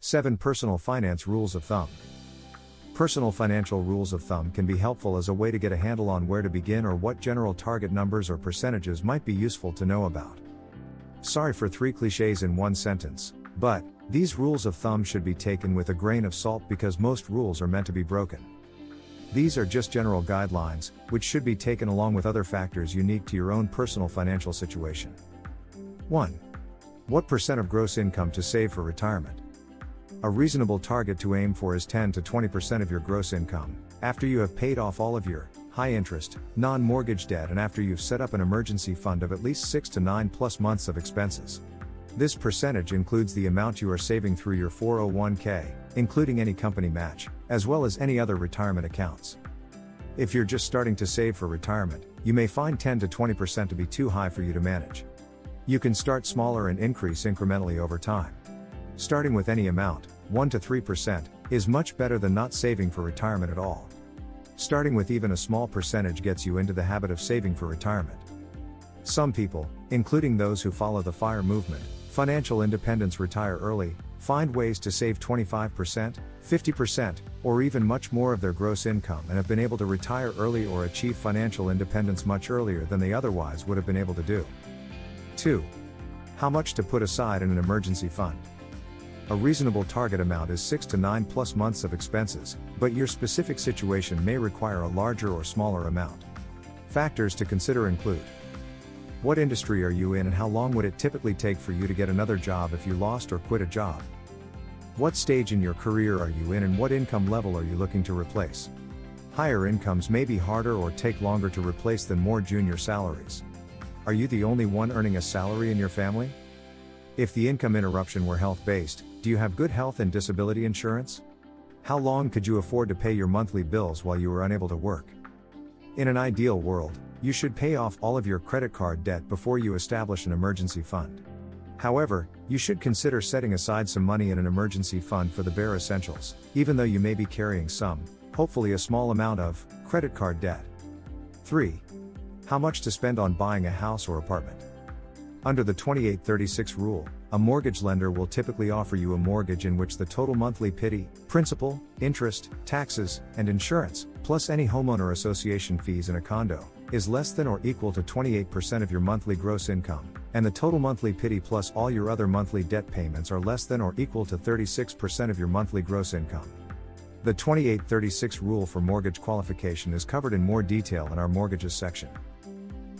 7 Personal Finance Rules of Thumb. Personal financial rules of thumb can be helpful as a way to get a handle on where to begin or what general target numbers or percentages might be useful to know about. Sorry for 3 cliches in one sentence, but these rules of thumb should be taken with a grain of salt because most rules are meant to be broken. These are just general guidelines, which should be taken along with other factors unique to your own personal financial situation. 1. What percent of gross income to save for retirement? A reasonable target to aim for is 10 to 20% of your gross income, after you have paid off all of your high-interest, non-mortgage debt and after you've set up an emergency fund of at least 6 to 9+ months of expenses. This percentage includes the amount you are saving through your 401k, including any company match, as well as any other retirement accounts. If you're just starting to save for retirement, you may find 10 to 20% to be too high for you to manage. You can start smaller and increase incrementally over time. Starting with any amount, 1 to 3%, is much better than not saving for retirement at all. Starting with even a small percentage gets you into the habit of saving for retirement. Some people, including those who follow the FIRE movement, financial independence, retire early, find ways to save 25%, 50%, or even much more of their gross income and have been able to retire early or achieve financial independence much earlier than they otherwise would have been able to do. 2. How much to put aside in an emergency fund? A reasonable target amount is 6 to 9+ months of expenses, but your specific situation may require a larger or smaller amount. Factors to consider include: what industry are you in and how long would it typically take for you to get another job if you lost or quit a job? What stage in your career are you in and what income level are you looking to replace? Higher incomes may be harder or take longer to replace than more junior salaries. Are you the only one earning a salary in your family? If the income interruption were health-based, do you have good health and disability insurance? How long could you afford to pay your monthly bills while you were unable to work? In an ideal world, you should pay off all of your credit card debt before you establish an emergency fund. However, you should consider setting aside some money in an emergency fund for the bare essentials, even though you may be carrying some, hopefully a small amount of, credit card debt. 3. How much to spend on buying a house or apartment? Under the 2836 rule, a mortgage lender will typically offer you a mortgage in which the total monthly PITI, principal, interest, taxes, and insurance, plus any homeowner association fees in a condo, is less than or equal to 28% of your monthly gross income, and the total monthly PITI plus all your other monthly debt payments are less than or equal to 36% of your monthly gross income. The 2836 rule for mortgage qualification is covered in more detail in our mortgages section.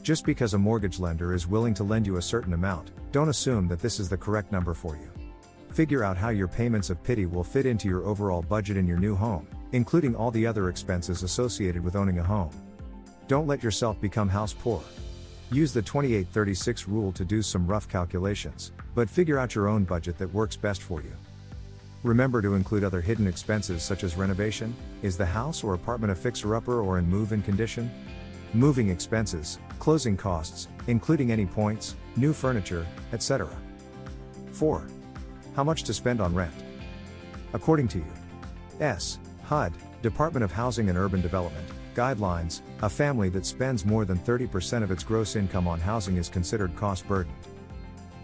Just because a mortgage lender is willing to lend you a certain amount, don't assume that this is the correct number for you. Figure out how your payments of PITI will fit into your overall budget in your new home, including all the other expenses associated with owning a home. Don't let yourself become house poor. Use the 2836 rule to do some rough calculations, but figure out your own budget that works best for you. Remember to include other hidden expenses such as renovation. Is the house or apartment a fixer-upper or in move-in condition? Moving expenses, closing costs, including any points, new furniture, etc. 4. How much to spend on rent? According to U.S. HUD, Department of Housing and Urban Development, guidelines, a family that spends more than 30% of its gross income on housing is considered cost-burdened.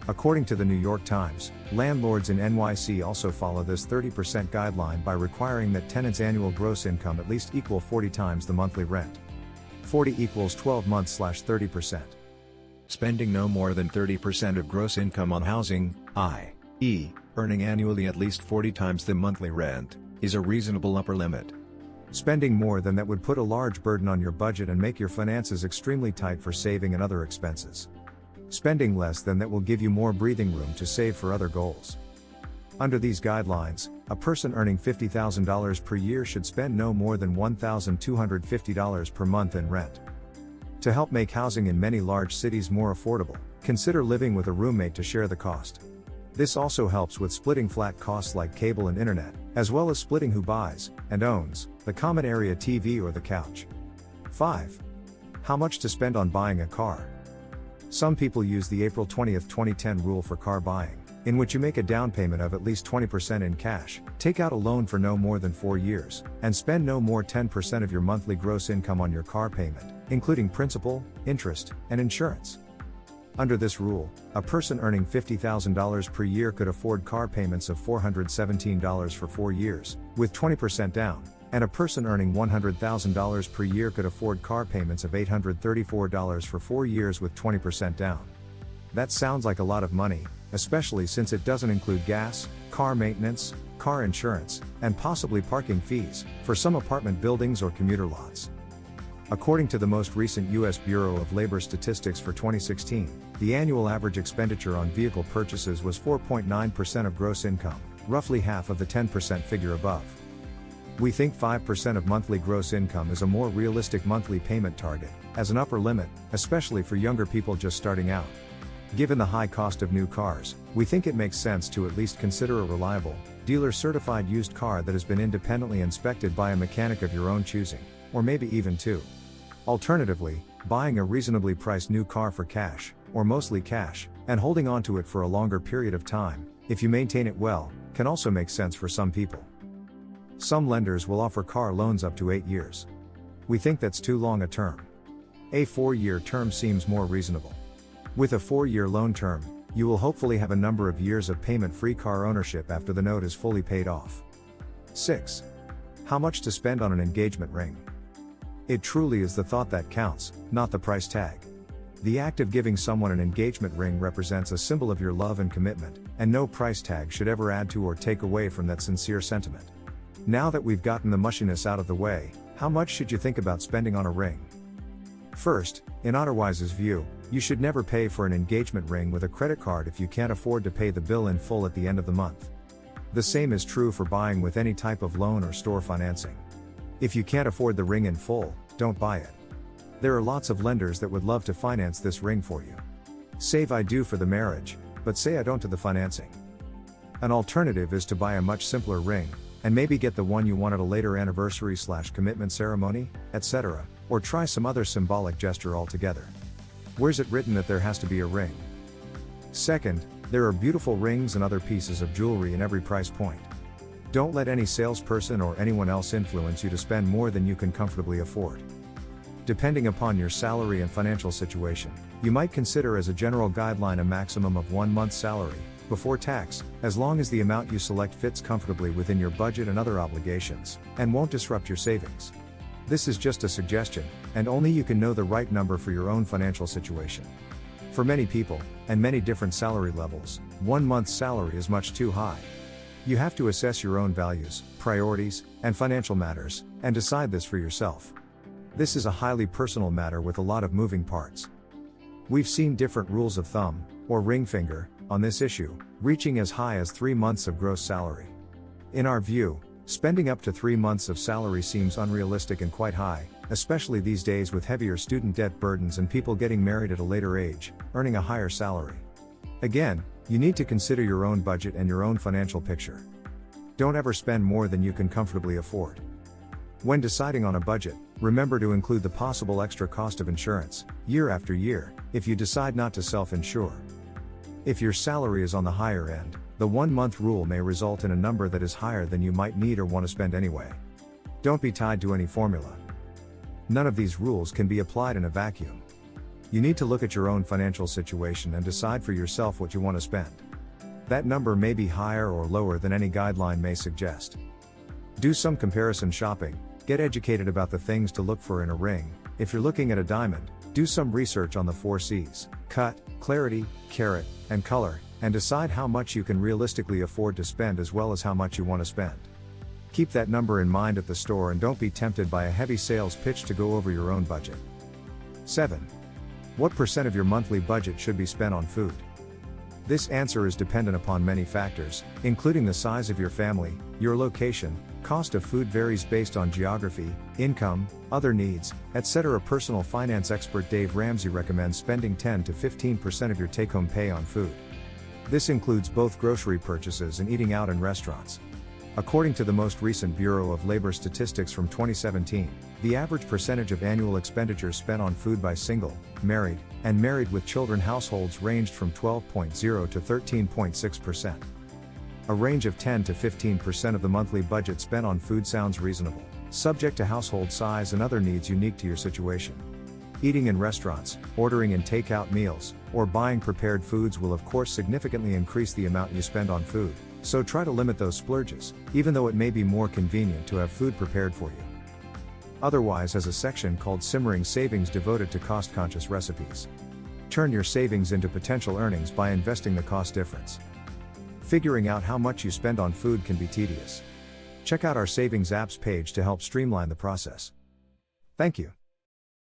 According to the New York Times, landlords in NYC also follow this 30% guideline by requiring that tenants' annual gross income at least equal 40 times the monthly rent. 40 equals 12 months / 30%. Spending no more than 30% of gross income on housing, i.e., earning annually at least 40 times the monthly rent, is a reasonable upper limit. Spending more than that would put a large burden on your budget and make your finances extremely tight for saving and other expenses. Spending less than that will give you more breathing room to save for other goals. Under these guidelines, a person earning $50,000 per year should spend no more than $1,250 per month in rent. To help make housing in many large cities more affordable, consider living with a roommate to share the cost. This also helps with splitting flat costs like cable and internet, as well as splitting who buys and owns the common area TV or the couch. 5. How much to spend on buying a car? Some people use the April 20, 2010 rule for car buying, in which you make a down payment of at least 20% in cash, take out a loan for no more than 4 years, and spend no more 10% of your monthly gross income on your car payment, including principal, interest, and insurance. Under this rule, a person earning $50,000 per year could afford car payments of $417 for 4 years, with 20% down, and a person earning $100,000 per year could afford car payments of $834 for 4 years with 20% down. That sounds like a lot of money, especially since it doesn't include gas, car maintenance, car insurance, and possibly parking fees, for some apartment buildings or commuter lots. According to the most recent U.S. Bureau of Labor Statistics for 2016, the annual average expenditure on vehicle purchases was 4.9% of gross income, roughly half of the 10% figure above. We think 5% of monthly gross income is a more realistic monthly payment target, as an upper limit, especially for younger people just starting out. Given the high cost of new cars, we think it makes sense to at least consider a reliable, dealer-certified used car that has been independently inspected by a mechanic of your own choosing, or maybe even two. Alternatively, buying a reasonably priced new car for cash, or mostly cash, and holding onto it for a longer period of time, if you maintain it well, can also make sense for some people. Some lenders will offer car loans up to 8 years. We think that's too long a term. A 4-year term seems more reasonable. With a 4-year loan term, you will hopefully have a number of years of payment-free car ownership after the note is fully paid off. 6. How much to spend on an engagement ring? It truly is the thought that counts, not the price tag. The act of giving someone an engagement ring represents a symbol of your love and commitment, and no price tag should ever add to or take away from that sincere sentiment. Now that we've gotten the mushiness out of the way, how much should you think about spending on a ring? First, in Otterwise's view, you should never pay for an engagement ring with a credit card if you can't afford to pay the bill in full at the end of the month. The same is true for buying with any type of loan or store financing. If you can't afford the ring in full, don't buy it. There are lots of lenders that would love to finance this ring for you. Save I do for the marriage, but say I don't to the financing. An alternative is to buy a much simpler ring, and maybe get the one you want at a later anniversary/commitment ceremony, etc., or try some other symbolic gesture altogether. Where's it written that there has to be a ring? Second, there are beautiful rings and other pieces of jewelry in every price point. Don't let any salesperson or anyone else influence you to spend more than you can comfortably afford. Depending upon your salary and financial situation, you might consider as a general guideline a maximum of 1 month's salary, before tax, as long as the amount you select fits comfortably within your budget and other obligations, and won't disrupt your savings. This is just a suggestion, and only you can know the right number for your own financial situation. For many people, and many different salary levels, 1 month's salary is much too high. You have to assess your own values, priorities, and financial matters, and decide this for yourself. This is a highly personal matter with a lot of moving parts. We've seen different rules of thumb, or ring finger, on this issue, reaching as high as 3 months of gross salary. In our view, spending up to 3 months of salary seems unrealistic and quite high, especially these days with heavier student debt burdens and people getting married at a later age, earning a higher salary. Again, you need to consider your own budget and your own financial picture. Don't ever spend more than you can comfortably afford. When deciding on a budget, remember to include the possible extra cost of insurance, year after year, if you decide not to self-insure. If your salary is on the higher end, the 1-month rule may result in a number that is higher than you might need or want to spend anyway. Don't be tied to any formula. None of these rules can be applied in a vacuum. You need to look at your own financial situation and decide for yourself what you want to spend. That number may be higher or lower than any guideline may suggest. Do some comparison shopping, get educated about the things to look for in a ring. If you're looking at a diamond, do some research on the 4 C's: cut, clarity, carat, and color, and decide how much you can realistically afford to spend as well as how much you want to spend. Keep that number in mind at the store and don't be tempted by a heavy sales pitch to go over your own budget. 7. What % of your monthly budget should be spent on food? This answer is dependent upon many factors, including the size of your family, your location, cost of food varies based on geography, income, other needs, etc. Personal finance expert Dave Ramsey recommends spending 10 to 15% of your take-home pay on food. This includes both grocery purchases and eating out in restaurants. According to the most recent Bureau of Labor Statistics from 2017, the average percentage of annual expenditures spent on food by single, married, and married with children households ranged from 12.0% to 13.6%. A range of 10 to 15% of the monthly budget spent on food sounds reasonable, subject to household size and other needs unique to your situation. Eating in restaurants, ordering in takeout meals, or buying prepared foods will of course significantly increase the amount you spend on food, so try to limit those splurges, even though it may be more convenient to have food prepared for you. Otherwise has a section called Simmering Savings devoted to cost-conscious recipes. Turn your savings into potential earnings by investing the cost difference. Figuring out how much you spend on food can be tedious. Check out our Savings Apps page to help streamline the process. Thank you.